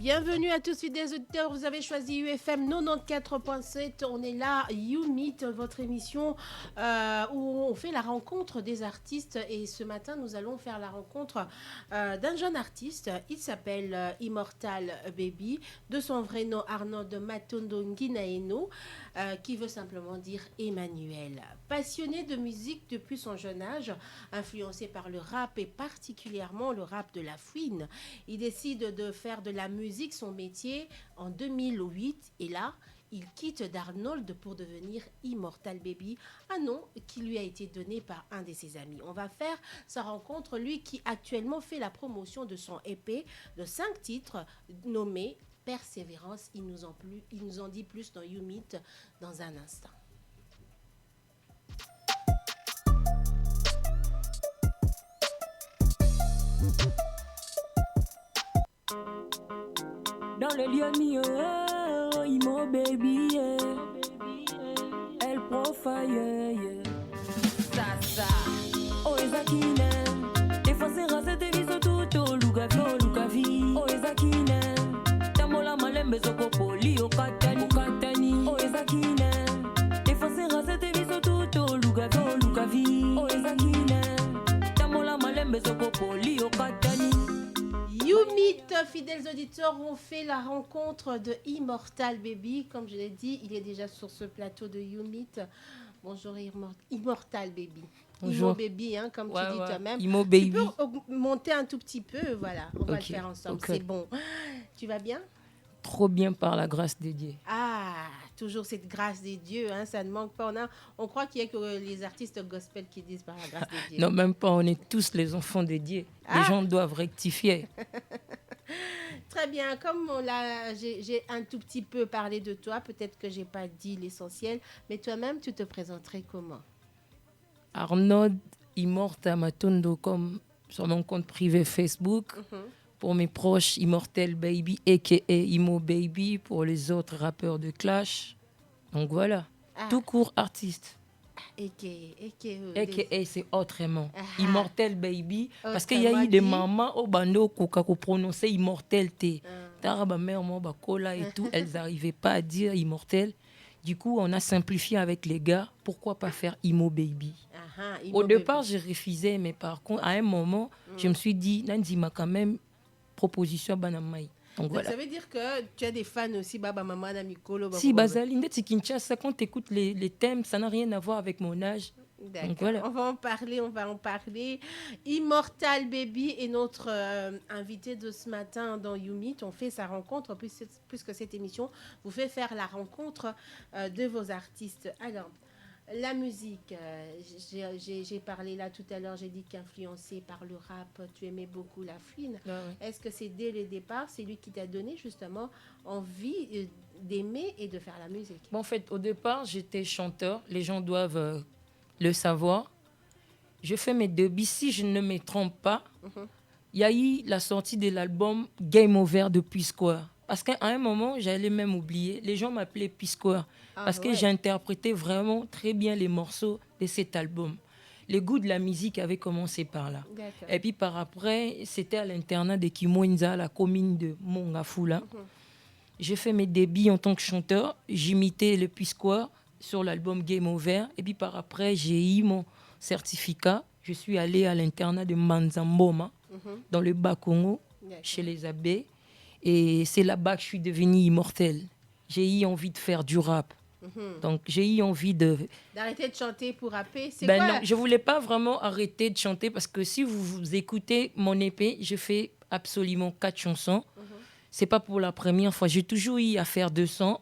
Bienvenue à tous fidèles auditeurs, vous avez choisi UFM 94.7, on est là, You Meet, votre émission où on fait la rencontre des artistes et ce matin nous allons faire la rencontre d'un jeune artiste, il s'appelle Immortal Baby, de son vrai nom Arnaud de Matondo Nginaeno, qui veut simplement dire Emmanuel. Passionné de musique depuis son jeune âge, influencé par le rap et particulièrement le rap de la fouine, il décide de faire de la musique son métier en 2008 et là, il quitte Darnold pour devenir Immortal Baby, un nom qui lui a été donné par un de ses amis. On va faire sa rencontre, lui qui actuellement fait la promotion de son EP de 5 titres nommé Persévérance. Il nous en dit plus dans You Meet dans un instant. Dans le lieu mieux, Imo baby, yeah. El profile, yeah. Sasa, oh ezakine. Efase rase te viso tuto, lugavi. Oh ezakine. Tamola malembe zoko poli, okatani. Oh ezakine. Efase rase te viso tuto, lugavi. Oh ezakine. Tamola malembe zoko poli, okatani. You Meet, fidèles auditeurs, on fait la rencontre de Immortal Baby. Comme je l'ai dit, il est déjà sur ce plateau de You Meet. Bonjour Immortal Baby. Bonjour. Imo Baby, hein, comme tu dis toi-même. Imo Baby. Tu peux monter un tout petit peu, voilà. On va le faire ensemble, ok. c'est bon. Tu vas bien? Trop bien par la grâce de Dieu. Ah, toujours cette grâce des dieux, hein, ça ne manque pas. On croit qu'il y a que les artistes gospel qui disent par la grâce des dieux. Non, même pas, on est tous les enfants de Dieu. Les gens doivent rectifier. Très bien, comme j'ai un tout petit peu parlé de toi, peut-être que j'ai pas dit l'essentiel, mais toi-même, tu te présenterais comment? Arnaud Immortal Matondo, comme sur mon compte privé Facebook. Pour mes proches, Immortal Baby, a.k.a. Imo Baby, pour les autres rappeurs de Clash. Donc voilà, tout court artiste. A.k.a. c'est autrement. Immortal Baby, parce qu'il y a eu des mamans au bando qui prononçaient Immortalité. Taraba mère, moi, Bakola et tout, elles n'arrivaient pas à dire Immortel. Du coup, on a simplifié avec les gars. Pourquoi pas faire Imo Baby? Au départ, je refusais, mais par contre, à un moment, je me suis dit, Nandima quand même, proposition Banamaï. Donc voilà. Ça veut dire que tu as des fans aussi, Baba Mama, Namikolo. Si, Bazaline, c'est Kinshasa, quand tu écoutes les thèmes, ça n'a rien à voir avec mon âge. D'accord, voilà. on va en parler. Immortal Baby est notre invité de ce matin dans You Meet. On fait sa rencontre, puisque cette émission vous fait faire la rencontre de vos artistes. Alors, la musique, j'ai parlé là tout à l'heure, j'ai dit qu'influencé par le rap, tu aimais beaucoup la fouine. Est-ce que c'est dès le départ, c'est lui qui t'a donné justement envie d'aimer et de faire la musique? Bon, en fait, au départ, j'étais chanteur. Les gens doivent le savoir. Je fais mes débuts, si je ne me trompe pas. Il y a eu la sortie de l'album Game Over de P-Square. Parce qu'à un moment, j'allais même oublier. Les gens m'appelaient P-Square. Parce que j'interprétais vraiment très bien les morceaux de cet album. Le goût de la musique avait commencé par là. Et puis par après, c'était à l'internat de Kimoinza, la commune de Mongafula. J'ai fait mes débuts en tant que chanteur. J'imitais le P-Square sur l'album Game Over. Et puis par après, j'ai eu mon certificat. Je suis allé à l'internat de Manzamboma, dans le Bas-Congo, chez les abbés. Et c'est là-bas que je suis devenue immortelle. J'ai eu envie de faire du rap. Donc j'ai eu envie d'arrêter de chanter pour rapper. C'est quoi? Non, je voulais pas vraiment arrêter de chanter parce que si vous écoutez mon EP, je fais absolument 4 chansons. C'est pas pour la première fois. J'ai toujours eu à faire 200.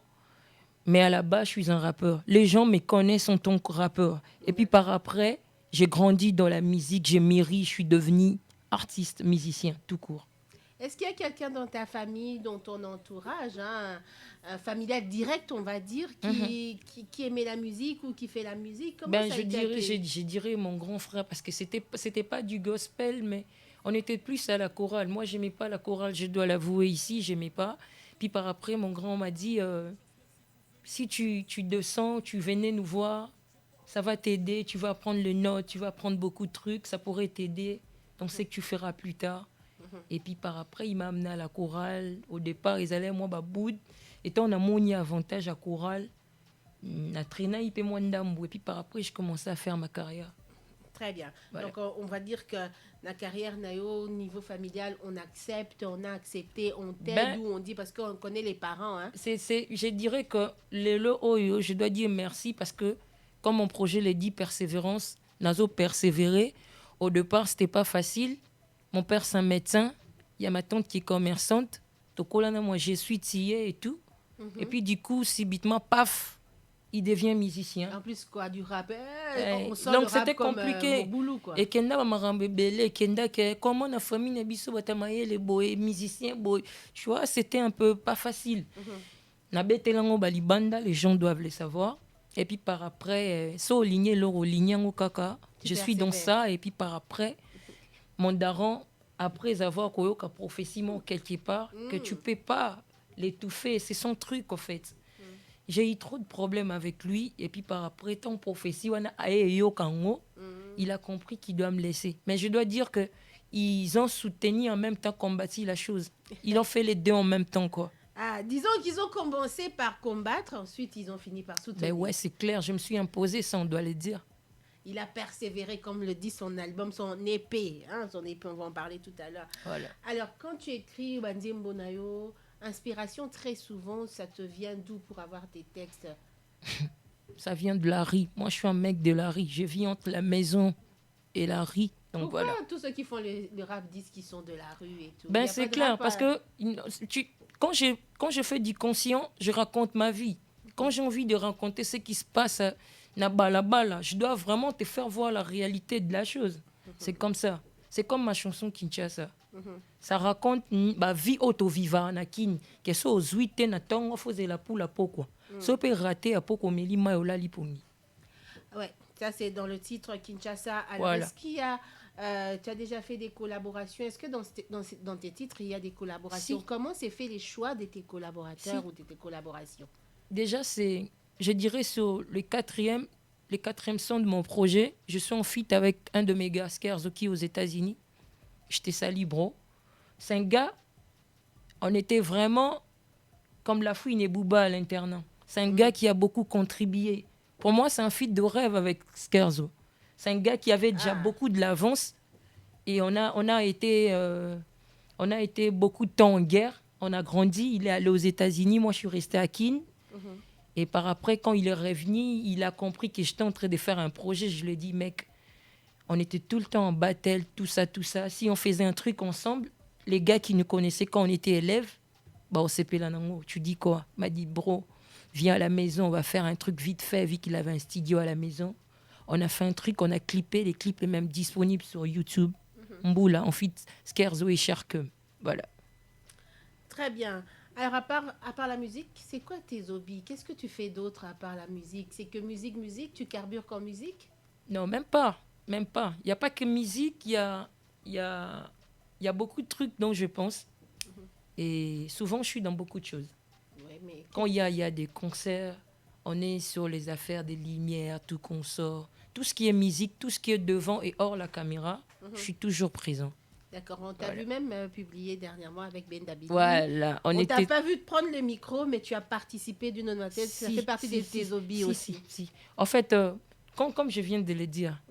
Mais à la base, je suis un rappeur. Les gens me connaissent en tant que rappeur. Et puis par après, j'ai grandi dans la musique, j'ai mûri, je suis devenu artiste, musicien, tout court. Est-ce qu'il y a quelqu'un dans ta famille, dans ton entourage, familial direct, on va dire, qui aimait la musique ou qui fait la musique? Je dirais mon grand frère, parce que c'était pas du gospel, mais on était plus à la chorale. Moi, j'aimais pas la chorale, je dois l'avouer ici, j'aimais pas. Puis par après, mon grand m'a dit... si tu descends, tu venais nous voir, ça va t'aider, tu vas apprendre les notes, tu vas apprendre beaucoup de trucs, ça pourrait t'aider dans ce que tu feras plus tard. Et puis par après, il m'a amené à la chorale. Au départ, ils allaient moi baboud. Et on a mon avantage à chorale. Na traîné, il paie moins d'ambo. Et puis par après, je commençais à faire ma carrière. Très bien. Voilà. Donc, on va dire que la carrière au niveau familial, on accepte, on a accepté, on t'aide ou on dit parce qu'on connaît les parents. Hein. Je dirais que je dois dire merci parce que, comme mon projet l'a dit, persévérance, Nazo persévérer. Au départ, c'était pas facile. Mon père, c'est un médecin. Il y a ma tante qui est commerçante. Donc, là, moi, je suis tillé et tout. Et puis, du coup, subitement, paf, il devient musicien. En plus, quoi, du rap. On sent donc, le rap c'était comme compliqué. Moboulou, quoi. Et Kenda m'a rembellé. Kenda, comment la famille n'a biso batamaye les boy musiciens, boy. Tu vois, c'était un peu pas facile. Nabete lango balibanda, les gens doivent le savoir. Et puis par après, so ligné l'oro ligné kaka. Je suis dans ça. Et puis par après, mon daron, après avoir koyoka prophétie quelque part, que tu peux pas l'étouffer, c'est son truc en fait. J'ai eu trop de problèmes avec lui. Et puis par après, ton prophétie, il a compris qu'il doit me laisser. Mais je dois dire que ils ont soutenu en même temps, combattu la chose. Ils ont fait les deux en même temps, quoi. Ah, disons qu'ils ont commencé par combattre, ensuite ils ont fini par soutenir. Ben ouais, c'est clair, je me suis imposé, ça on doit le dire. Il a persévéré, comme le dit son album, son épée. Hein, son épée, on va en parler tout à l'heure. Voilà. Alors, quand tu écris Banzembo Nayo, inspiration, très souvent, ça te vient d'où pour avoir tes textes? Ça vient de la rue. Moi, je suis un mec de la rue. Je vis entre la maison et la rue. Donc, pourquoi voilà. tous ceux qui font le rap disent qu'ils sont de la rue et tout? Ben, c'est clair, parce que quand je fais du conscient, je raconte ma vie. Quand j'ai envie de raconter ce qui se passe là-bas, je dois vraiment te faire voir la réalité de la chose. C'est comme ça. C'est comme ma chanson Kinshasa. Ça raconte ma vie auto-viva nakin que so ozuite na tongo faisait la poule à pourquoi. So peut rater à pourquoi meli mayola lipomi. Ouais, ça c'est dans le titre Kinshasa. Alors, voilà. Est-ce qu'il y a tu as déjà fait des collaborations? Est-ce que dans tes titres, il y a des collaborations? Comment s'est fait les choix de tes collaborateurs ou de tes collaborations? Déjà, je dirais, sur le quatrième son de mon projet, je suis en feat avec un de mes gars, Skerzoki, aux États-Unis. J'étais sali, bro. C'est un gars, on était vraiment comme la fouine et Booba à l'internat. C'est un gars qui a beaucoup contribué. Pour moi, c'est un feat de rêve avec Skerzo. C'est un gars qui avait déjà beaucoup de l'avance. Et on a été beaucoup de temps en guerre. On a grandi. Il est allé aux États-Unis. Moi, je suis resté à Keene. Et par après, quand il est revenu, il a compris que j'étais en train de faire un projet. Je lui ai dit, mec, on était tout le temps en battle, tout ça. Si on faisait un truc ensemble, les gars qui nous connaissaient quand on était élèves, bah, au CP Lanango, tu dis quoi? Il m'a dit, bro, viens à la maison, on va faire un truc vite fait, vu qu'il avait un studio à la maison. On a fait un truc, on a clippé, les clips sont même disponibles sur YouTube. Mboula, on fit Skerzo et Sharkum. Voilà. Très bien. Alors, à part la musique, c'est quoi tes hobbies? Qu'est-ce que tu fais d'autre à part la musique? C'est que musique, tu carbures qu'en musique? Non, même pas. Il n'y a pas que musique, il y a beaucoup de trucs dont je pense. Et souvent, je suis dans beaucoup de choses. Ouais, mais... Quand il y a des concerts, on est sur les affaires des lumières, tout qu'on sort. Tout ce qui est musique, tout ce qui est devant et hors la caméra, je suis toujours présent. D'accord, on t'a vu même publier dernièrement avec Ben Dabi. Voilà. On t'a pas vu prendre le micro, mais tu as participé d'une autre manière. Ça fait partie de tes hobbies aussi. Si. En fait, comme je viens de le dire,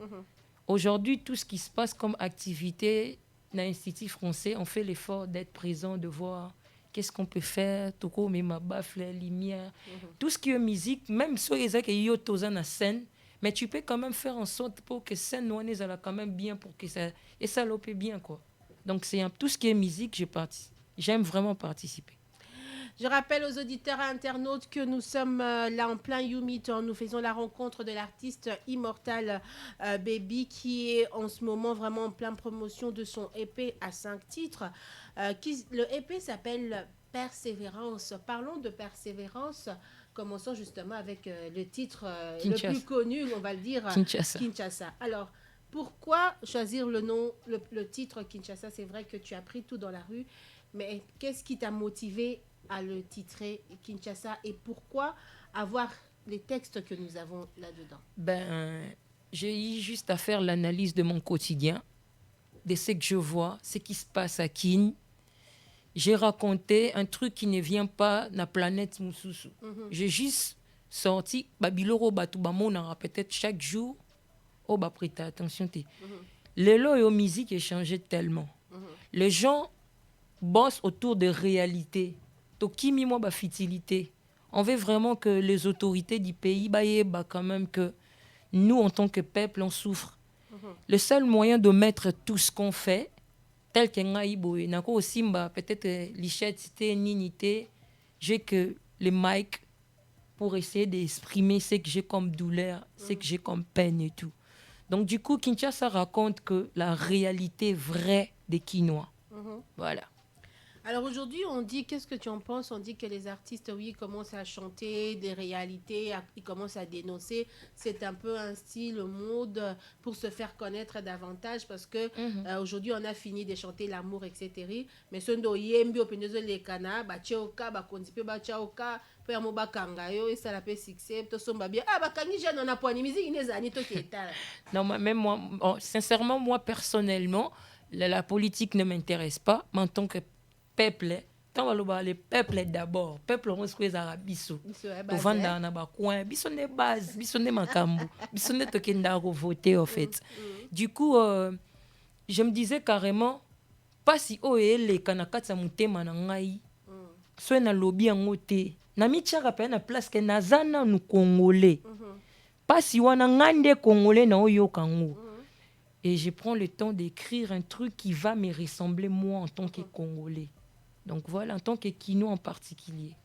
aujourd'hui, tout ce qui se passe comme activité dans l'Institut français, on fait l'effort d'être présent, de voir qu'est-ce qu'on peut faire, tout comme ma baffe, les lumières, tout ce qui est musique, même si il y a une scène, mais tu peux quand même faire en sorte pour que scène noire elle quand même bien pour que ça et ça l'opère bien quoi. Donc c'est tout ce qui est musique, j'aime vraiment participer. Je rappelle aux auditeurs et internautes que nous sommes là en plein YouMeet. Nous faisons la rencontre de l'artiste Immortal Baby qui est en ce moment vraiment en pleine promotion de son EP à 5 titres. Le EP s'appelle Persévérance. Parlons de persévérance. Commençons justement avec le titre le plus connu, on va le dire, Kinshasa. Alors, pourquoi choisir le nom, le titre Kinshasa? C'est vrai que tu as pris tout dans la rue, mais qu'est-ce qui t'a motivé à le titrer Kinshasa et pourquoi avoir les textes que nous avons là-dedans? J'ai eu juste à faire l'analyse de mon quotidien. de ce que je vois, ce qui se passe à Kin. J'ai raconté un truc qui ne vient pas de la planète Moussousou. J'ai juste sorti, Babiloro Batubamona, peut-être chaque jour, oh, bah, prête attention. Les lots et aux musiques ont changé tellement. Les gens bossent autour de réalité. Tokimi, moi, futilité. On veut vraiment que les autorités du pays, quand même, que nous, en tant que peuple, on souffre. Le seul moyen de mettre tout ce qu'on fait, tel que Ngaïbo, Nako aussi, peut-être Lichette, Ninité, j'ai que les mics pour essayer d'exprimer ce que j'ai comme douleur, ce que j'ai comme peine et tout. Donc, du coup, Kinshasa raconte que la réalité vraie des Kinois. Voilà. Alors aujourd'hui, on dit, qu'est-ce que tu en penses? On dit que les artistes, oui, commencent à chanter des réalités, ils commencent à dénoncer. C'est un peu un style, mode pour se faire connaître davantage parce que aujourd'hui, on a fini de chanter l'amour, etc. Mais ce ndo yembi opendezo les kana, ba cheoka, ba kondipe, ba chaoka, pe amo ba kangayo, et ça la peut succès, to somba bien. Ah, ba kangi jeune, on a poigné musique, inezani to keta. Non, même moi, sincèrement, moi, personnellement, la politique ne m'intéresse pas, mais en tant que peuple, tant le peuple d'abord, peuple on se les arabiso. Au vanda na ba coin, biso ne base, biso ne makambu, biso ne tokenda voter en fait. Du coup, je me disais carrément pas si les kanakatsa mutema na ngai. Soit na lobby en ote. Na michara pe na place que nazana nous congolais. Pas si wana ngande congolais na oyo kango. Et je prends le temps d'écrire un truc qui va me ressembler moi en tant que Congolais. Donc voilà, en tant que Kino en particulier.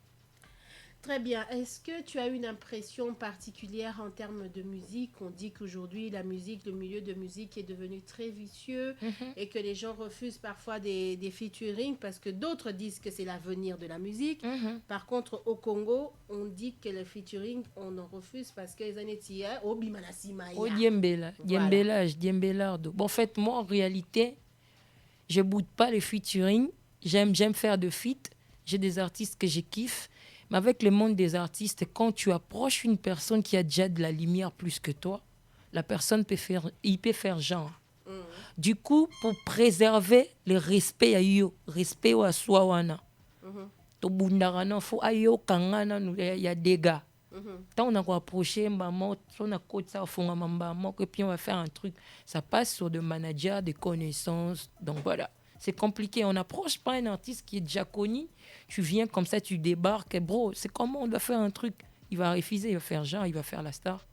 Très bien. Est-ce que tu as une impression particulière en termes de musique? On dit qu'aujourd'hui, la musique, le milieu de musique est devenu très vicieux et que les gens refusent parfois des featuring parce que d'autres disent que c'est l'avenir de la musique. Par contre, au Congo, on dit que le featuring, on en refuse parce que les années tiers, au Bimanasima. Au Diembela, Diembelardo. Bon, en fait, moi, en réalité, je boude pas les featuring. J'aime faire de feat. J'ai des artistes que je kiffe. Mais avec le monde des artistes, quand tu approches une personne qui a déjà de la lumière plus que toi, la personne peut faire genre. Du coup, pour préserver le respect à yo, respect à soi wana. To bundarana fo ayo kangana il y a des gars. Tant on a approché maman, on a côté ça fond maman et puis on va faire un truc, ça passe sur des managers, des connaissances. Donc voilà. C'est compliqué. On n'approche pas un artiste qui est déjà connu. Tu viens comme ça, tu débarques. Bro, c'est comment on doit faire un truc? Il va refuser, il va faire genre, il va faire la star.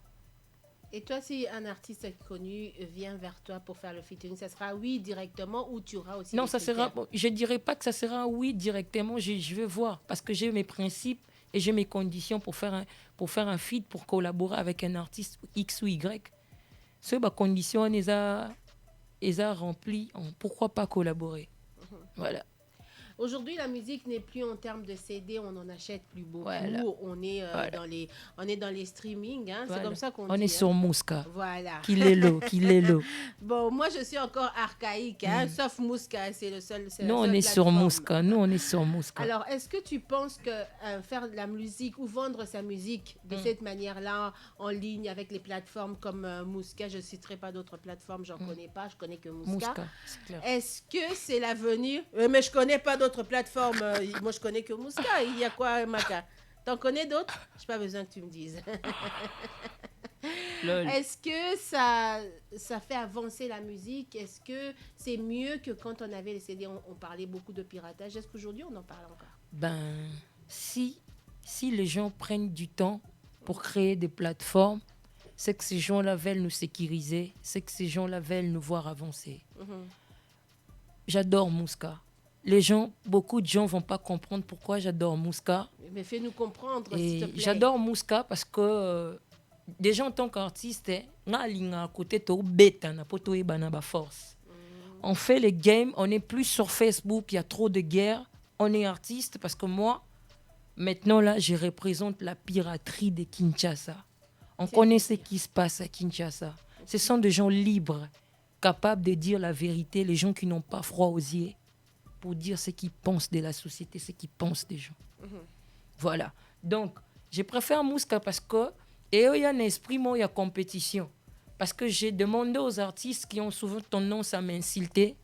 Et toi, si un artiste connu vient vers toi pour faire le featuring, ça sera oui directement ou tu auras aussi... Non, ça sera... Je ne dirais pas que ça sera oui directement. Je vais voir parce que j'ai mes principes et j'ai mes conditions pour faire un feat, pour collaborer avec un artiste X ou Y. C'est ma condition, on les a rempli, pourquoi pas collaborer? Voilà. Aujourd'hui, la musique n'est plus en termes de CD, on n'en achète plus beaucoup. Voilà. On est dans les streamings, hein. Voilà. C'est comme ça qu'on dit. On est sur Mouska. Voilà. Qu'il est l'eau. Bon, moi, je suis encore archaïque, hein, sauf Mouska, c'est le seul. Nous, on est sur Mouska. Alors, est-ce que tu penses que faire de la musique ou vendre sa musique de cette manière-là, en ligne, avec les plateformes comme Mouska, je ne citerai pas d'autres plateformes, j'en connais pas, je connais que Mouska. C'est clair. Est-ce que c'est l'avenir? Mais je connais pas d'autres plateformes. Moi, je connais que Mouska. Il y a quoi, Maka? T'en connais d'autres? Je n'ai pas besoin que tu me dises. Est-ce que ça fait avancer la musique? Est-ce que c'est mieux que quand on avait les CD, on parlait beaucoup de piratage? Est-ce qu'aujourd'hui, on en parle encore? Si les gens prennent du temps pour créer des plateformes, c'est que ces gens-là veulent nous sécuriser, c'est que ces gens-là veulent nous voir avancer. J'adore Mouska. Beaucoup de gens ne vont pas comprendre pourquoi j'adore Mouska. Mais fais-nous comprendre, s'il te plaît. J'adore Mouska parce que déjà en tant qu'artiste, on fait les games, on n'est plus sur Facebook, il y a trop de guerres. On est artiste parce que moi, maintenant là, je représente la piraterie de Kinshasa. On connaît ce qui se passe à Kinshasa. Ce sont des gens libres, capables de dire la vérité, les gens qui n'ont pas froid aux yeux, pour dire ce qu'ils pensent de la société, ce qu'ils pensent des gens. Voilà. Donc, je préfère Mouska parce que il y a un esprit, il y a compétition. Parce que j'ai demandé aux artistes qui ont souvent tendance à m'insulter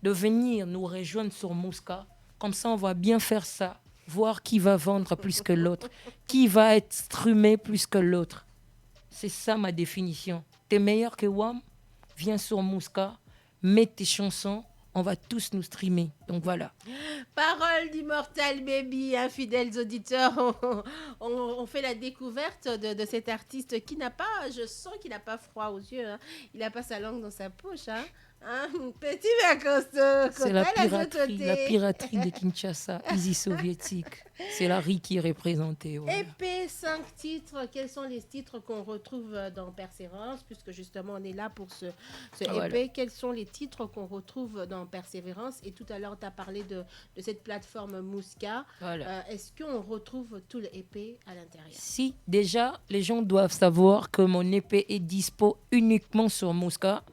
de venir nous rejoindre sur Mouska. Comme ça, on va bien faire ça. Voir qui va vendre plus que l'autre. Qui va être streamé plus que l'autre. C'est ça ma définition. T'es meilleur que WAM? Viens sur Mouska, mets tes chansons. On va tous nous streamer. Donc voilà. Parole d'Immortal Baby, hein, fidèles auditeurs. On fait la découverte de cet artiste qui n'a pas, je sens qu'il n'a pas froid aux yeux. Hein. Il n'a pas sa langue dans sa poche. Hein. Petit vacances. C'est la piraterie de Kinshasa, Easy soviétique. C'est la RI qui est représentée. Voilà. EP, 5 titres. Quels sont les titres qu'on retrouve dans Persévérance? Puisque justement, on est là pour ce EP. Voilà. Quels sont les titres qu'on retrouve dans Persévérance? Et tout à l'heure, tu as parlé de cette plateforme Mouska. Voilà. Est-ce qu'on retrouve tout le EP à l'intérieur? Si, déjà, les gens doivent savoir que mon EP est dispo uniquement sur Mouska.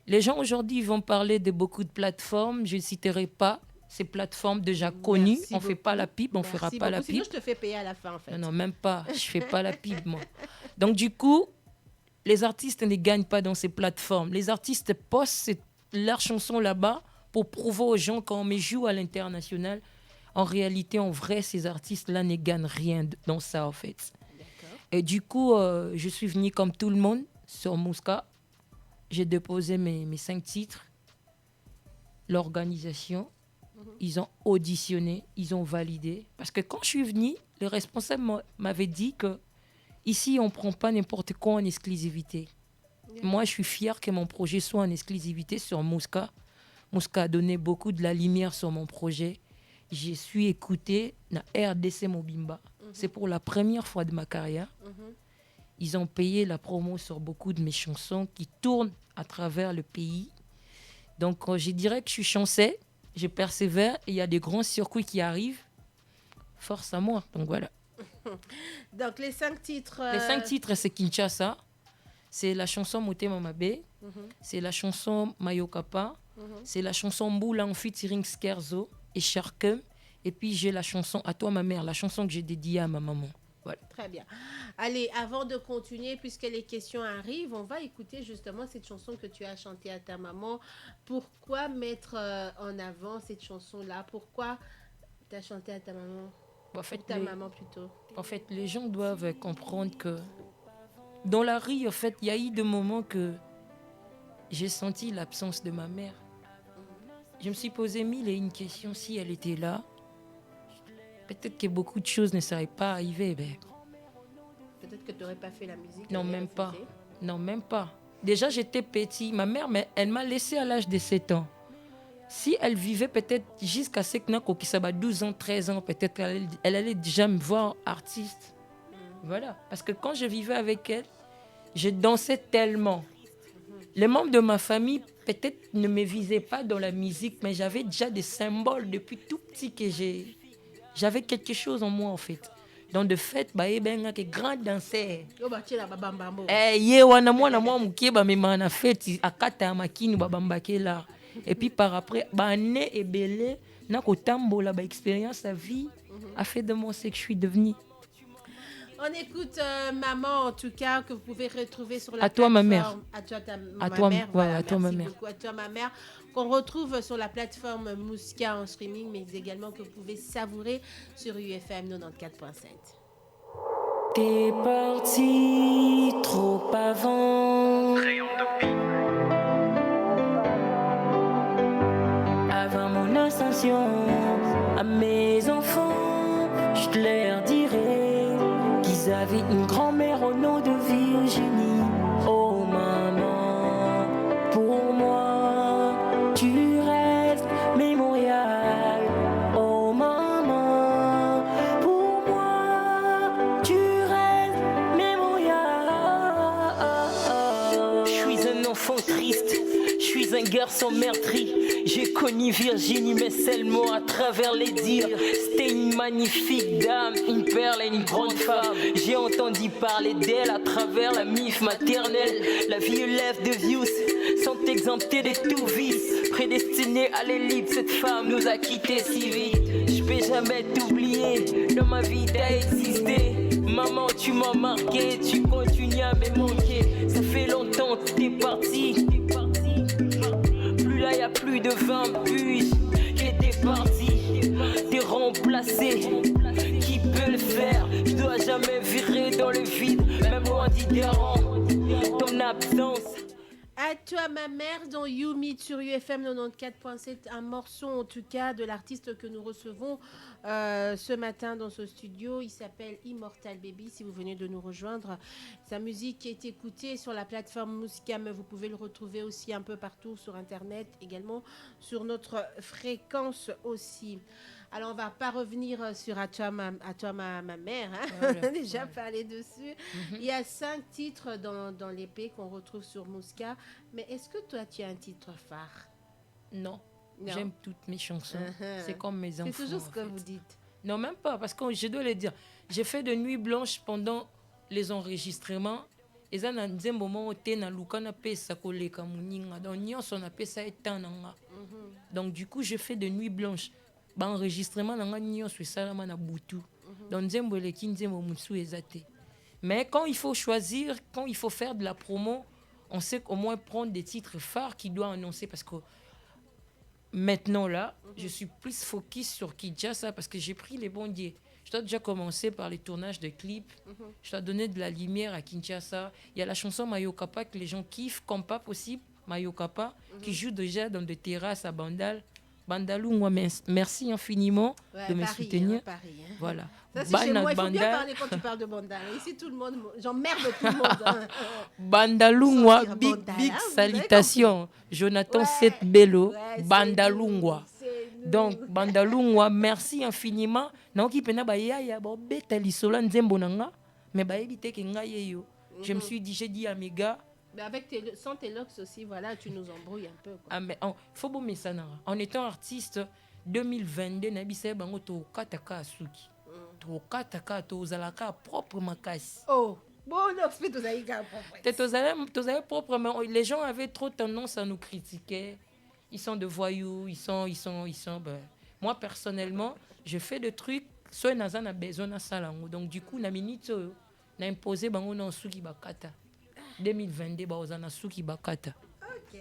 Les gens aujourd'hui vont parler de beaucoup de plateformes. Je ne citerai pas ces plateformes déjà connues. Merci on ne fait pas la pub, on ne fera pas la pub. Sinon, je te fais payer à la fin, en fait. Non, même pas. Je ne fais pas la pub, moi. Donc, du coup, les artistes ne gagnent pas dans ces plateformes. Les artistes postent leurs chansons là-bas pour prouver aux gens quand on me joue à l'international. En réalité, en vrai, ces artistes-là ne gagnent rien dans ça, en fait. D'accord. Et du coup, je suis venue comme tout le monde sur Mouska. J'ai déposé mes 5 titres. L'organisation, ils ont auditionné, ils ont validé. Parce que quand je suis venue, le responsable m'avait dit que ici, on ne prend pas n'importe quoi en exclusivité. Moi, je suis fière que mon projet soit en exclusivité sur Mouska. Mouska a donné beaucoup de la lumière sur mon projet. Je suis écoutée dans RDC Mobimba. C'est pour la première fois de ma carrière. Ils ont payé la promo sur beaucoup de mes chansons qui tournent à travers le pays. Donc, je dirais que je suis chanceux, je persévère et il y a des grands circuits qui arrivent. Force à moi. Donc, voilà. Donc, les 5 titres... Les 5 titres, c'est Kinshasa. C'est la chanson Motema Mabe. C'est la chanson Mayokapa. C'est la chanson Mboula en featuring Skerzo et Sharkem. Et puis, j'ai la chanson À toi, ma mère, la chanson que j'ai dédiée à ma maman. Voilà. Très bien. Allez, avant de continuer, puisque les questions arrivent, on va écouter justement cette chanson que tu as chantée à ta maman. Pourquoi mettre en avant cette chanson-là? Pourquoi tu as chanté à ta maman? En fait, maman plutôt. En fait, les gens doivent comprendre que dans la rue, en fait, il y a eu des moments que j'ai senti l'absence de ma mère. Je me suis posé 1001 questions. Si elle était là, peut-être que beaucoup de choses ne seraient pas arrivées. Ben. Peut-être que tu n'aurais pas fait la musique. Non, même pas. Non, même pas. Déjà, j'étais petit. Ma mère, mais elle m'a laissé à l'âge de 7 ans. Si elle vivait peut-être jusqu'à 12 ans, 13 ans, peut-être elle allait déjà me voir artiste. Voilà. Parce que quand je vivais avec elle, je dansais tellement. Les membres de ma famille, peut-être, ne me visaient pas dans la musique, mais j'avais déjà des symboles depuis tout petit que j'avais quelque chose en moi, en fait. Donc, de fait, ben que grand danseur. Et puis par après, né et belé, expérience à vie a fait de moi ce que je suis devenue. On écoute Maman, en tout cas, que vous pouvez retrouver sur la plateforme. À toi, ma mère. À toi, ma mère. À toi, ma mère. Qu'on retrouve sur la plateforme Mouska en streaming, mais également que vous pouvez savourer sur UFM 94.7. T'es parti trop avant. Avant mon ascension, à mes enfants, je leur dirai qu'ils avaient une grand-mère au nom de Virginie. Oh maman, pour moi, tu restes mémorial. Oh maman, pour moi, tu restes mémorial. Je suis un enfant triste, je suis un garçon meurtri. J'ai connu Virginie, mais seulement à travers les dires. C'était une magnifique dame, une perle et une grande femme. J'ai entendu parler d'elle à travers la mif maternelle. La vie élève de vieux sont exemptés de tout vice. Prédestinée à l'élite, cette femme nous a quittés si vite. Je peux jamais t'oublier, dans ma vie t'as existé. Maman, tu m'as marqué, tu continues à me manquer. Ça fait longtemps que t'es parti. Plus là, y a plus de 20 bus. J'étais parti, t'es remplacé. Qui peut le faire? Je dois jamais virer dans le vide, même loin d'Idéran. Ton absence. À toi ma mère dans You Meet sur UFM 94.7, un morceau en tout cas de l'artiste que nous recevons ce matin dans ce studio. Il s'appelle Immortal Baby si vous venez de nous rejoindre. Sa musique est écoutée sur la plateforme Musicam. Vous pouvez le retrouver aussi un peu partout sur internet, également sur notre fréquence aussi. Alors, on ne va pas revenir sur à toi ma mère. Hein? Voilà, on a déjà parlé dessus. Il y a 5 titres dans l'épée qu'on retrouve sur Mouska. Mais est-ce que toi, tu as un titre phare? Non. J'aime toutes mes chansons. C'est comme mes enfants. C'est toujours ce que vous dites. Non, même pas, parce que je dois le dire. J'ai fait de nuit blanche pendant les enregistrements. Et ça, dans un moment où tu na luka na pesa koleka muninga. Donc, nyonso na pesa etananga. Donc, du coup, je fais de nuit blanche. Bah, enregistrement nanga nyonso esalama na butu. Donc, nzembo eleki nzembo musu ezate. Mais quand il faut choisir, quand il faut faire de la promo, on sait qu'au moins prendre des titres phares qui doivent annoncer. Parce que maintenant, là, je suis plus focus sur Kinshasa parce que j'ai pris les bons diés. Je dois déjà commencer par les tournages de clips. Je dois donner de la lumière à Kinshasa. Il y a la chanson Mayokapa que les gens kiffent, comme pas possible. Mayokapa, qui joue déjà dans des terrasses à Bandal. Bandalou, moi, merci infiniment de me soutenir. Paris, hein. Voilà. Ça, c'est chez moi. Il faut bien parler quand tu parles de Bandal. Ici, tout le monde, j'emmerde tout le monde. Hein. Bandalou, moi, big hein, salutations. Jonathan Setbello, Bandalou, moi. Donc, Bandalou, moi, merci infiniment. Non, qui pena ba ya ba beta lisola nzembo nanga, mais ba éviter que nga yeyo. Je me suis dit, j'ai dit à mes gars. Mais avec sans tes locks aussi, voilà, tu nous embrouilles un peu. Quoi. Ah, mais faut bon mais ça en étant artiste 2022 na bise bango to kataka suki. To kataka to zalaka propre makasi. Oh, bon locks mais to zaïga propre. To zalaka propre mais les gens avaient trop tendance à nous critiquer. Ils sont de voyous, ils sont ben, moi personnellement, je fais des trucs soit nazana besoin na salango. Donc du coup na minute na imposé bango na suki bakata. 2022 baozana suki bakata. OK.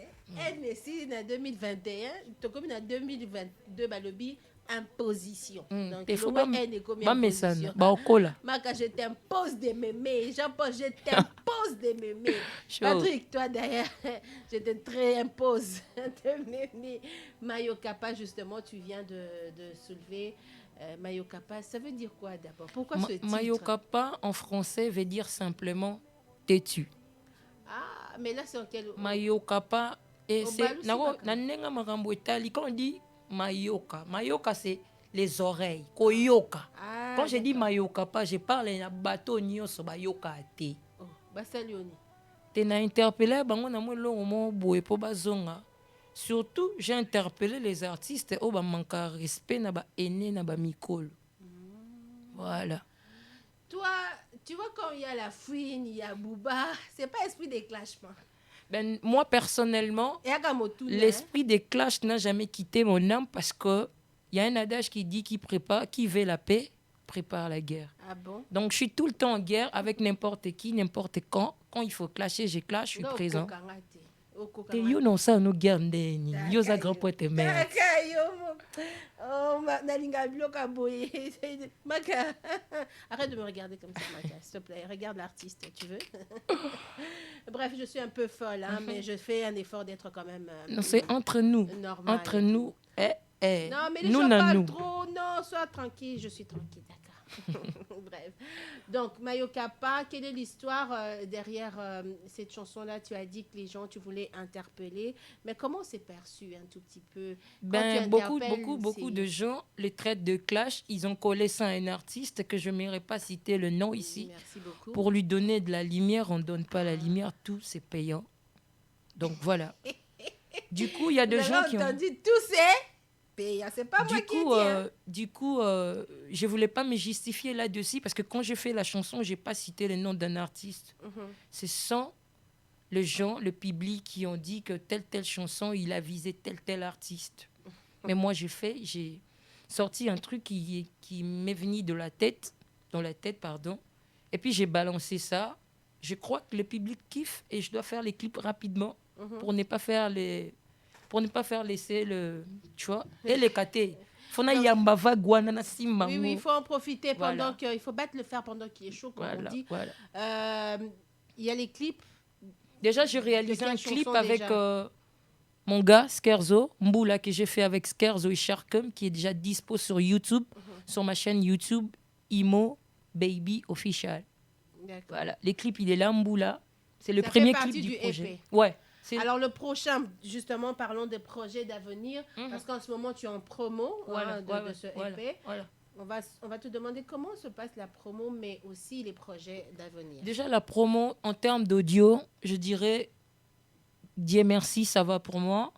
Et si en 2021, to comme en 2022 balobi imposition. Donc il faut pas est comme imposition. Maka je t'impose de m'aimer. Jean-Paul je t'impose de m'aimer. Patrick toi derrière je te très impose de m'aimer. Mayokapa justement tu viens de soulever Mayokapa, ça veut dire quoi d'abord? Pourquoi ce titre? Mayokapa en français veut dire simplement têtu. Ah, mais là, c'est en quel... Mayokapa, et c'est... Nanenga marambo etali, quand on dit Mayoka, Mayoka, c'est les oreilles, Koyoka. Ah, quand je dis Mayokapa, je parle d'un bateau nyoso, Bayoka ate. Oh, Basalioni. Tu n'as interpellé, bango na mo longo mo boye po bazonga. Surtout, j'ai interpellé les artistes, oh, ba manka respect, na ba ene, na ba mikolo. Voilà. Toi, tu vois, quand il y a la fouine, il y a Booba, c'est pas esprit des clashements. Ben, moi, personnellement, l'esprit des clashs n'a jamais quitté mon âme parce qu'il y a un adage qui dit qui veut la paix, prépare la guerre. Ah bon? Donc, je suis tout le temps en guerre avec n'importe qui, n'importe quand. Quand il faut clasher, je clash, je suis présent. Te yo non ça no guerre ndeni. Yo za grand poète mère. Oh, nalinga bloka boye. Maka. Arrête de me regarder comme ça, Maka, s'il te plaît. Regarde l'artiste, tu veux? Bref, je suis un peu folle, hein, mais je fais un effort d'être quand même. Non, c'est entre nous. Normal. Entre nous. Non, mais les gens parlent trop. Non, sois tranquille, je suis tranquille, d'accord. Bref. Donc, Mayokapa, quelle est l'histoire derrière cette chanson-là? Tu as dit que les gens, tu voulais interpeller. Mais comment c'est perçu un tout petit peu? Beaucoup de gens les traitent de clash. Ils ont collé ça à un artiste que je n'aimerais pas citer le nom ici. Merci beaucoup. Pour lui donner de la lumière, on ne donne pas la lumière. Tout, c'est payant. Donc, voilà. Du coup, il y a des gens qui ont... entendu tout c'est... C'est pas moi qui du coup, je voulais pas me justifier là-dessus parce que quand j'ai fait la chanson, j'ai pas cité le nom d'un artiste. C'est sans les gens, le public qui ont dit que telle chanson, il a visé tel artiste. Mais moi, j'ai sorti un truc qui m'est venu dans la tête, Et puis j'ai balancé ça. Je crois que le public kiffe et je dois faire les clips rapidement pour ne pas faire laisser le, tu vois, et les catés. Donc, Oui, oui, il faut en profiter Voilà. pendant que, il faut battre le fer pendant qu'il est chaud, comme on Voilà, dit. voilà. Il y a les clips. Déjà, j'ai De réalisé quelle un clip chanson avec déjà mon gars, Skerzo, Mboula, que j'ai fait avec Skerzo et Sharkum, qui est déjà dispo sur YouTube, sur ma chaîne YouTube, Imo Baby Official. D'accord. Voilà, les clips, il est là, Mboula. C'est le Ça premier fait partie clip du du projet. EP. Ouais. Alors le prochain, justement, parlons des projets d'avenir, parce qu'en ce moment tu es en promo Voilà, de ce voilà, EP. voilà. On va te demander comment se passe la promo, mais aussi les projets d'avenir. Déjà, la promo, en termes d'audio, je dirais, Dieu merci, ça va pour moi.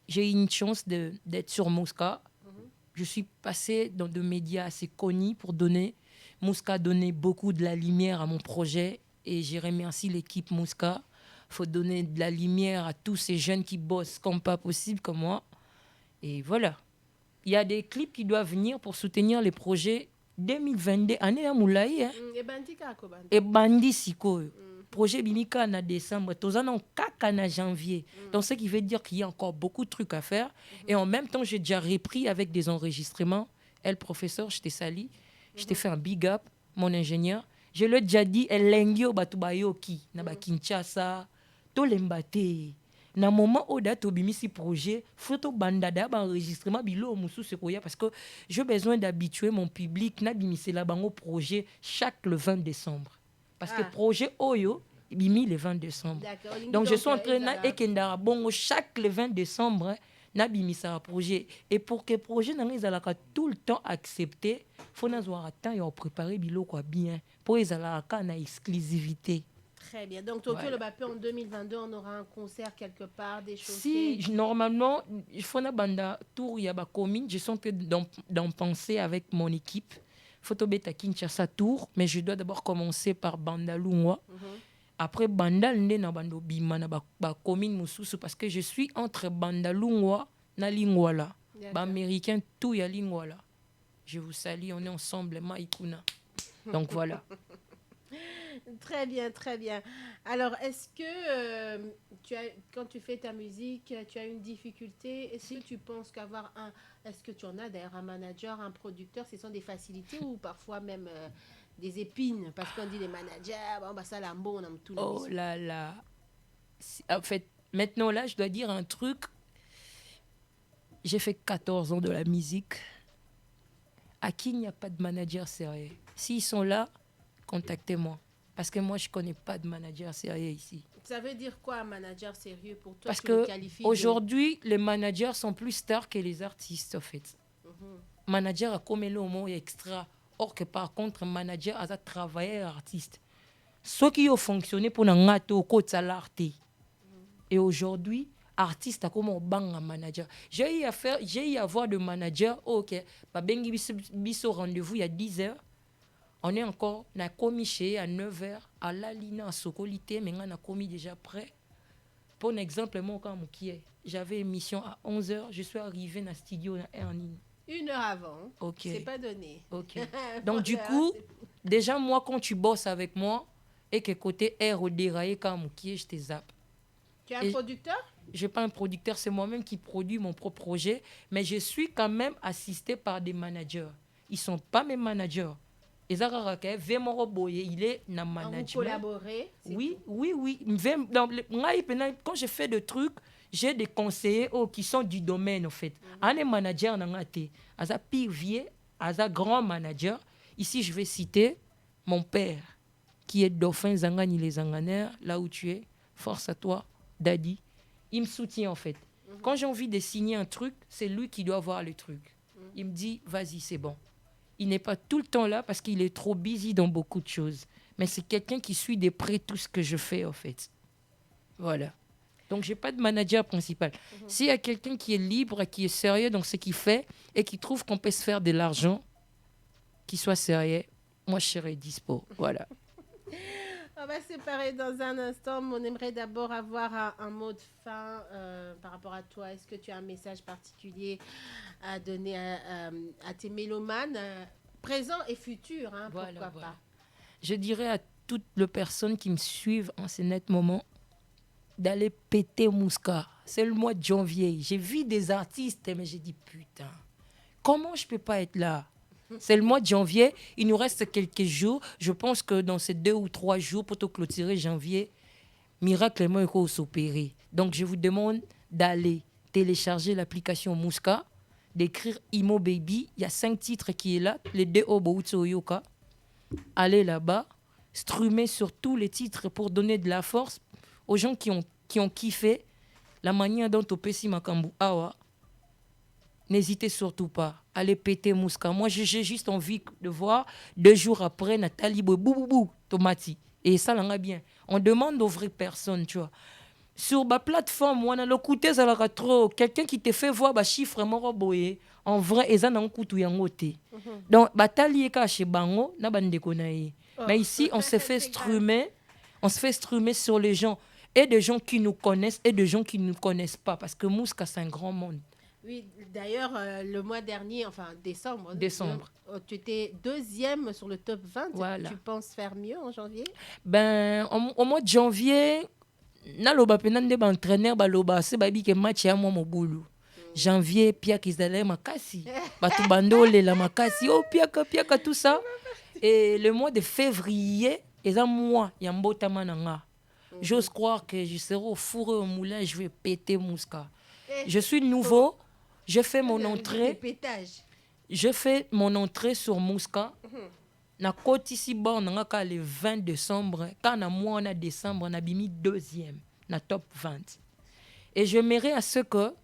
J'ai eu une chance d'être sur Mosca. Je suis passée dans des médias assez connus pour donner. Mosca a donné beaucoup de la lumière à mon projet et je remercie l'équipe Mosca. Il faut donner de la lumière à tous ces jeunes qui bossent comme pas possible comme moi. Et voilà. Il y a des clips qui doivent venir pour soutenir les projets 2022. Année à Moulaï, hein. Et Bandika Kobanda. Et Bandi Siko. Projet Bimika en décembre, Tozan en Kaka en janvier. Donc, ce qui veut dire qu'il y a encore beaucoup de trucs à faire. Et en même temps, j'ai déjà repris avec des enregistrements. Elle, professeur, je t'ai sali. Je t'ai fait un big up, mon ingénieur. Je l'ai déjà dit, elle lengio batubayoki, na ba Kinshasa, to lembate. Na moment où date obimisi projet, photo bandada ba enregistrement bilo musu sekoya parce que j'ai besoin d'habituer mon public na bimisi la bango projet chaque le 20 décembre. Parce que projet Oyo, bimi le 20 décembre. Donc je suis en train de bongo chaque le 20 décembre na bimisa projet et pour que projet na ezalaka tout le temps accepté, faut na avoir temps et préparer bilo quoi bien pour ezalaka na exclusivité. Très bien. Donc, Tokyo le Bapé en 2022, on aura un concert quelque part, des choses. Si, normalement, il faut na banda tour ya ba commune, je suis en train d'en penser avec mon équipe. Faut beta Kinshasa tour, mais je dois d'abord commencer par Bandalungwa. Après Bandal nde na bando bima na ba commune mususu parce que je suis entre Bandalungwa na Lingwala. Ba américain tout ya Lingwala. Je vous salue, on est ensemble Maïkuna. Donc voilà. Très bien, très bien. Alors, est-ce que quand tu fais ta musique, tu as une difficulté? Est-ce que tu penses qu'avoir est-ce que tu en as d'ailleurs un manager, un producteur, ce sont des facilités ou parfois même des épines? Parce qu'on dit les managers, bon, bah ça, on a tout le Oh là là. En fait, maintenant là, je dois dire un truc. J'ai fait 14 ans de la musique. À qui il n'y a pas de manager sérieux? S'ils sont là, contactez-moi. Parce que moi, je ne connais pas de manager sérieux ici. Ça veut dire quoi un manager sérieux pour toi? Parce que aujourd'hui, les managers sont plus stars que les artistes, en fait. Manager a comme le mot extra. Or que par contre, manager a travaillé artiste. Ceux qui ont fonctionné pour n'anger au côté de l'art. Et aujourd'hui, artiste a comme un bang manager. J'ai eu à voir de manager. Ok, bah bengi biso rendez-vous il y a 10 heures. On est encore, on a commis chez à 9h, à la ligne à Sokolité, mais on a commis déjà prêt. Pour un exemple, moi, quand j'avais émission à 11h, je suis arrivé dans le studio en ligne. 1 heure avant. Ok. C'est pas donné. Ok. Donc, du coup, déjà, moi, quand tu bosses avec moi, et que côté air au déraillé, quand je te zappe. Tu es un producteur? Je n'ai pas un producteur, c'est moi-même qui produis mon propre projet, mais je suis quand même assisté par des managers. Ils ne sont pas mes managers. Il est dans management. Vous collaborez? Oui. Quand je fais des trucs, j'ai des conseillers qui sont du domaine, en fait. Un manager, un pire vieux, un grand manager. Ici, je vais citer mon père, qui est Dauphin Zangani les Zanganères, là où tu es. Force à toi, Daddy. Il me soutient, en fait. Quand j'ai envie de signer un truc, c'est lui qui doit voir le truc. Il me dit, vas-y, c'est bon. Il n'est pas tout le temps là parce qu'il est trop busy dans beaucoup de choses. Mais c'est quelqu'un qui suit de près tout ce que je fais, en fait. Voilà. Donc, je n'ai pas de manager principal. S'il y a quelqu'un qui est libre, qui est sérieux dans ce qu'il fait et qui trouve qu'on peut se faire de l'argent, qui soit sérieux, moi, je serai dispo. Voilà. On va se séparer dans un instant, mais on aimerait d'abord avoir un mot de fin par rapport à toi. Est-ce que tu as un message particulier à donner à tes mélomanes, présents et futurs, hein, pourquoi pas? je dirais à toutes les personnes qui me suivent en ce net moment d'aller péter Mouska. C'est le mois de janvier. J'ai vu des artistes, mais j'ai dit putain, comment je peux pas être là? C'est le mois de janvier. Il nous reste quelques jours. Je pense que dans ces 2 ou 3 jours, pour te clôturer janvier, miraculeusement, il faut s'opérer. Donc, je vous demande d'aller télécharger l'application Mouska, d'écrire Imo Baby. Il y a 5 titres qui est là. Les 2 Oboutso Yoka. Allez là-bas, streamer sur tous les titres pour donner de la force aux gens qui ont kiffé la manière dont Opesi Makambu Awa. N'hésitez surtout pas. Allez péter Mouska. Moi, j'ai juste envie de voir 2 jours après Nathalie Boubou Tomati. Et ça, l'en a bien. On demande aux vraies personnes, tu vois. Sur ma plateforme, on a le côté, ça l'aura trop. Quelqu'un qui te fait voir, chiffre, en vrai, ils ont un coup de yangote. Donc, Batali est caché bango, n'a pas de déconner. Mais ici, on se fait streamer. On se fait streamer sur les gens. Et des gens qui nous connaissent et des gens qui ne nous connaissent pas. Parce que Mouska, c'est un grand monde. Oui, d'ailleurs, le mois dernier, enfin décembre. Tu étais 2e sur le top 20. Voilà. Tu penses faire mieux en janvier? Au mois de janvier, naloba penande ba entraîneur baloba se babi ke match ya mo mobulu. Janvier, Pia Kizale Makasi. Batu bandole la Makasi. Oh, Pia, tout ça. Et le mois de février, et ça, moi, il y a un beau tamananga. J'ose croire que je serai au four et au moulin, je vais péter Mouska. Je suis nouveau. Je fais mon entrée. Je fais mon entrée sur Mouska. Na côte ici bas, on a le 20 décembre. Quand on a mois, on a décembre, on a mis 2e. Na top 20. Et je m'irai à ce que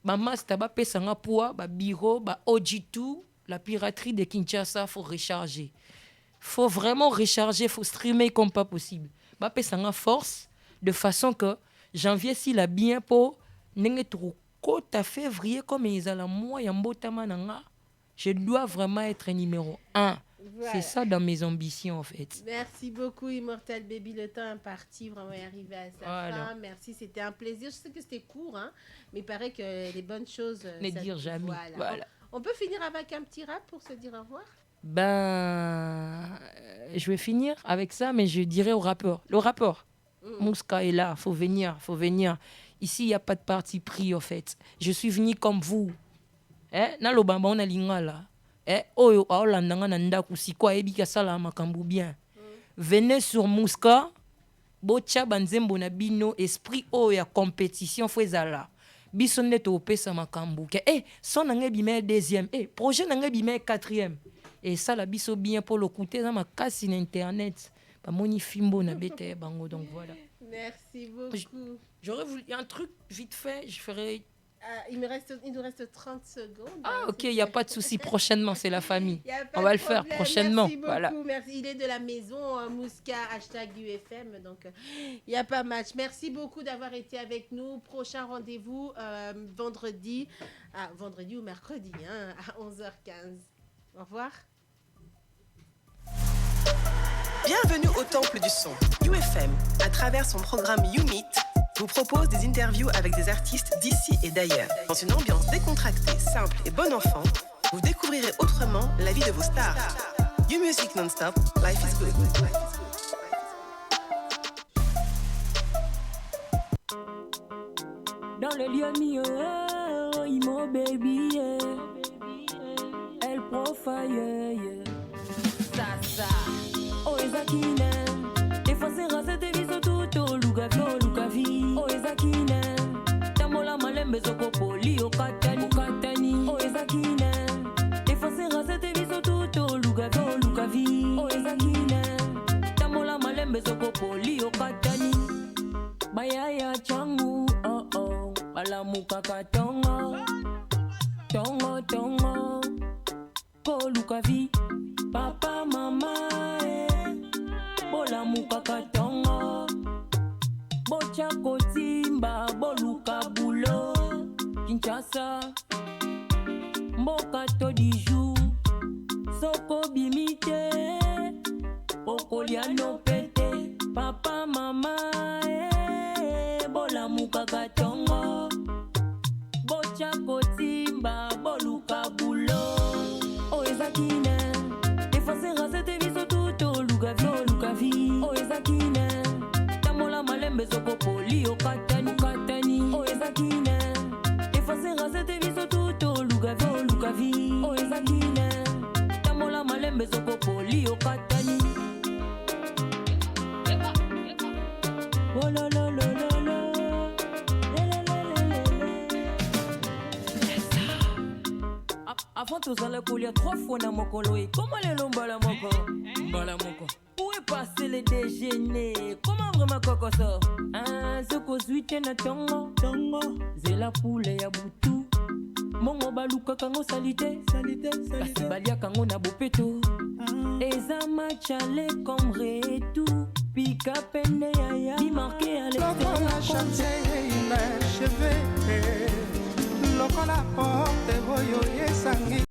master ba pesanga poa ba biro ba OG2 la piraterie de Kinshasa faut recharger. Faut vraiment recharger, faut streamer comme pas possible. Ba pesanga force de façon que janvier s'il a bien pour n'engue trop côté février comme ils a la mois yambotama nanga. Je dois vraiment être numéro 1. Voilà. C'est ça dans mes ambitions en fait. Merci beaucoup Immortal Baby, le temps est parti, vraiment arrivé à sa fin. Merci, c'était un plaisir. Je sais que c'était court, hein, mais il paraît que les bonnes choses... Ne dire jamais. Voilà. On peut finir avec un petit rap pour se dire au revoir? Je vais finir avec ça, mais je dirais au rappeur. Le rappeur, Mouska est là, faut venir. Ici, il n'y a pas de parti pris en fait. Je suis venu comme vous. Na lo bamba on a lingala. Oyo aolandanga na ndaku sikwa ebika sala makambu bien. Venez sur Mouska, bocha banzembo na bino esprit oyo ya compétition fezala. Biso neto opesa makambu ke son nanga bimé 2e, projet nanga bimé 4e. Et ça la biso bien pour le côté na makasi na internet. Ba moni fimbo na bete bango donc voilà. Merci beaucoup. J'aurais voulu un truc vite fait, je ferai il nous reste 30 secondes. Ah, ok, il n'y a pas de souci. Prochainement, c'est la famille. On va le faire prochainement. Merci beaucoup. Voilà. Merci. Il est de la maison, Mouska, #UFM. Donc, il n'y a pas match. Merci beaucoup d'avoir été avec nous. Prochain rendez-vous vendredi ou mercredi à 11h15. Au revoir. Bienvenue au Temple du Son. UFM, à travers son programme YouMeet, vous propose des interviews avec des artistes d'ici et d'ailleurs. Dans une ambiance décontractée, simple et bon enfant, vous découvrirez autrement la vie de vos stars. You Music non-stop, life is good. Dans le lieu mio, Imo Baby, El Profile, Sasa, oh Ezakine, effacer cette vie sur tout Lukavi, oh Ezakine, Tamola Malembe Zoko Poli, Okatani, oh Ezakine, effacer cette vie sur tout Lukavi, oh Ezakine, Tamola Malembe Zoko Poli, Okatani, Bayaya Changu, oh, Balamuka Katongo, Tongo, Kolukavi, Papa, Mama, Bolamuka Katongo, Bocha Kotimba, Boluka Bulo, Kinshasa, Mboka Todijou, Soko Bimite, Okoliano Pete, Papa, Mama, Bolamuka Katongo, Bocha Kotimba, Boluka Bulo, oh Ezakine, effacer cette vie sur tout Lukavi. poli okatani katani o ezakine efase rasete biso tuto lugavi o ezakine tamola malembe soko poli okatani oh la la la la la. Avant tout ça, il y a 3 fois dans mon colo. Comment les lombes la moko? Où est passé les déjeuners? Comment vraiment coco ça? Ce qu'on suit na tongo. C'est la poule ya butu. Mongo baluka kango salite. Kasi balia kango na bopeto. Eza machale comme retu. Pika pene ya bi marqué à l'extérieur. Lokola chantier inachevé. Lokola porte voyo yesangi.